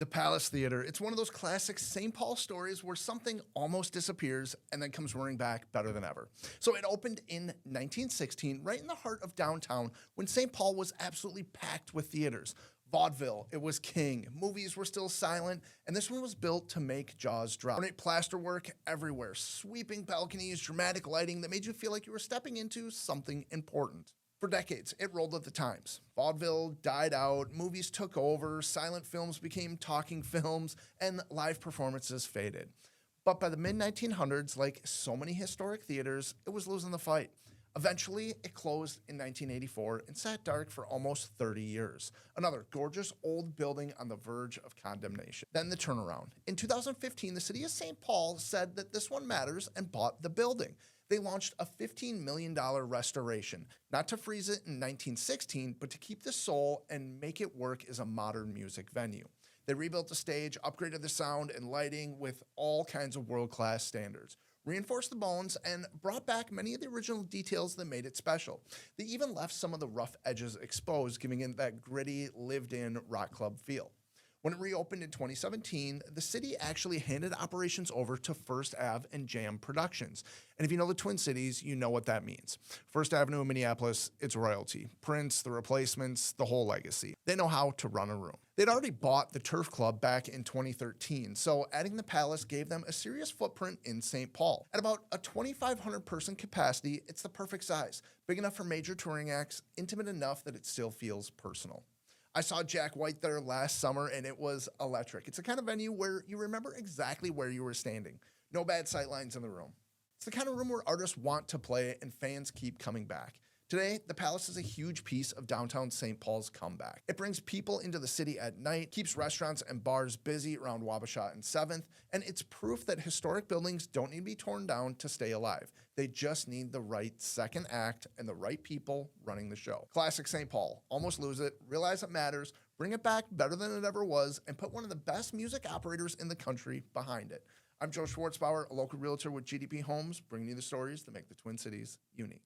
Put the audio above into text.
Palace Theater. It's one of those classic St. Paul stories where something almost disappears and then comes roaring back better than ever. So it opened in 1916, right in the heart of downtown, when St. Paul was absolutely packed with theaters. Vaudeville, it was king. Movies were still silent, and this one was built to make jaws drop. Ornate plasterwork everywhere, sweeping balconies, dramatic lighting that made you feel like you were stepping into something important. For decades, it rolled at the times. Vaudeville died out, movies took over, silent films became talking films, and live performances faded. But by the mid 1900s, like so many historic theaters, it was losing the fight. Eventually, it closed in 1984 and sat dark for almost 30 years. Another gorgeous old building on the verge of condemnation. Then the turnaround. In 2015, the city of St. Paul said that this one matters and bought the building. They launched a $15 million restoration, not to freeze it in 1916, but to keep the soul and make it work as a modern music venue. They rebuilt the stage, upgraded the sound and lighting with all kinds of world-class standards, reinforced the bones, and brought back many of the original details that made it special. They even left some of the rough edges exposed, giving it that gritty, lived-in rock club feel. When it reopened in 2017, the city actually handed operations over to First Ave and Jam Productions. And if you know the Twin Cities, you know what that means. First Avenue in Minneapolis, it's royalty. Prince, the replacements, the whole legacy. They know how to run a room. They'd already bought the Turf Club back in 2013, so adding the Palace gave them a serious footprint in St. Paul. At about a 2,500 person capacity, it's the perfect size. Big enough for major touring acts, intimate enough that it still feels personal. I saw Jack White there last summer, and it was electric. It's the kind of venue where you remember exactly where you were standing. No bad sightlines in the room. It's the kind of room where artists want to play and fans keep coming back. Today, the Palace is a huge piece of downtown St. Paul's comeback. It brings people into the city at night, keeps restaurants and bars busy around Wabasha and 7th, and it's proof that historic buildings don't need to be torn down to stay alive. They just need the right second act and the right people running the show. Classic St. Paul. Almost lose it, realize it matters, bring it back better than it ever was, and put one of the best music operators in the country behind it. I'm Joe Schwartzbauer, a local realtor with GDP Homes, bringing you the stories that make the Twin Cities unique.